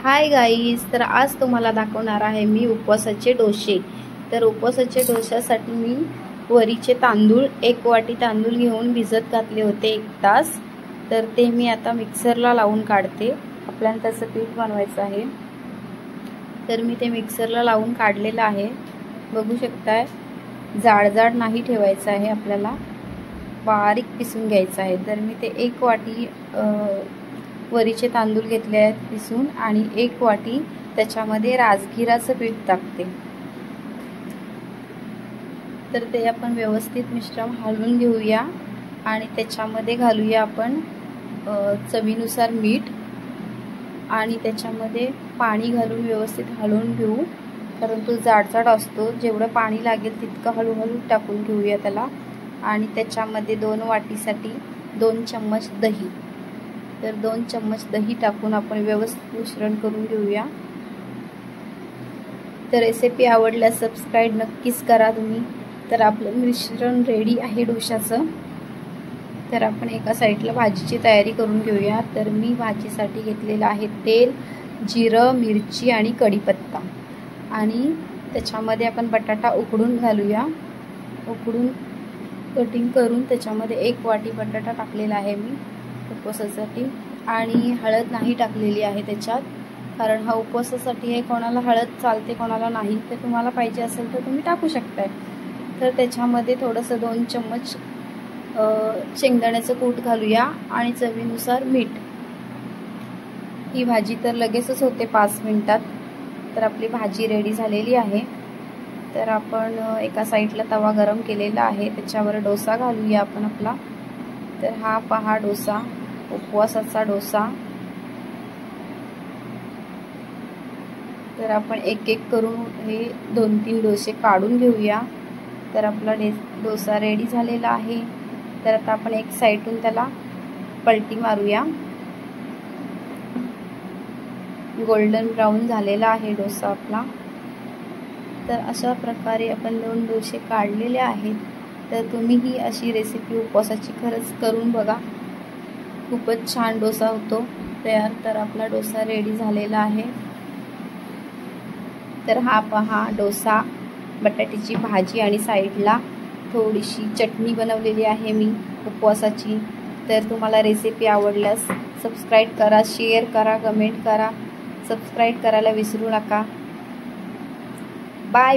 Hi guys, तर आज तुम्हाला दाखवणार आहे मी उपवासाचे डोसे। तर उपवासाचे डोश्यासाठी मी वरीचे तांदूळ 1 वाटी तांदूळ घेऊन भिजत घातले होते 1 तास। तर ते मी आता मिक्सरला लावून काढते। आपल्याला त्याचं पीठ बनवायचं आहे, तर मी ते मिक्सरला लावून काढलेलं आहे। बघू शकताय, जाड नाही ठेवायचं आहे, आपल्याला बारीक पिसून घ्यायचं आहे। तर मी ते 1 वाटी वरीचे तांदूळ घेतले आहेत पिसून आणि 1 वाटी त्याच्यामध्ये राजगिराचं पीठ टाकते। तर ते आपण व्यवस्थित मिश्रण हलवून घेऊया आणि त्याच्यामध्ये घालूया आपण चवीनुसार मीठ आणि त्याच्यामध्ये पाणी घालून व्यवस्थित हलवून घेऊ, कारण तो जाड असतो। जेवढं पाणी लागेल तितकं हळूहळू टाकून घेऊया त्याला। आणि त्याच्यामध्ये 2 वाटीसाठी 2 चम्मच दही, तर 2 चम्मच दही टाकून आपण व्यवस्थित मिश्रण करून घेऊया। तर रेसिपी आवडल्यास सबस्क्राइब नक्कीच करा तुम्ही। तर आपलं मिश्रण रेडी आहे डोशाचं। तर आपण एका साईडला भाजीची तयारी करून घेऊया। तर मी भाजीसाठी घेतलेलं आहे तेल, जिरं, मिरची आणि कढीपत्ता, आणि त्याच्यामध्ये आपण बटाटा उकडून घालूया। उकडून कटिंग करून त्याच्यामध्ये 1 वाटी बटाटा टाकलेला आहे मी उपवासासाठी। आणि हळद नाही टाकलेली आहे त्याच्यात, कारण हा उपवासासाठी आहे। कोणाला हळद चालते, कोणाला नाही, तर तुम्हाला पाहिजे असेल तर तुम्ही टाकू शकताय। तर त्याच्यामध्ये थोडंसं 2 चम्मच शेंगदाण्याचं कूट घालूया आणि चवीनुसार मीठ। ही भाजी तर लगेचच होते 5 मिनिटात। तर आपली भाजी रेडी झालेली आहे। तर आपण एका साईडला तवा गरम केलेला आहे, त्याच्यावर डोसा घालूया आपण आपला। तर हा पहा डोसा, उपवासाचा डोसा। तर आपण एक एक करून हे 2-3 डोसे काढून घेऊया। तर आपला डोसा रेडी झालेला आहे। तर आता आपण एक साईडून त्याला पलटी मारूया। गोल्डन ब्राउन झालेला आहे डोसा आपला। तर अशा प्रकारे आपण 2 डोसे काढलेले आहेत। तर तुम्ही ही अशी रेसिपी उपवासाची खरंच करून बघा, खूपच छान डोसा होतो तयार। तर आपला डोसा रेडी झालेला आहे। तर हा पहा डोसा, बटाट्याची भाजी आणि साईडला थोडीशी चटणी बनवलेली आहे मी उपवासाची। तर तुम्हाला रेसिपी आवडल्यास सबस्क्राइब करा, शेअर करा, कमेंट करा, सबस्क्राइब करायला विसरू नका। बाय।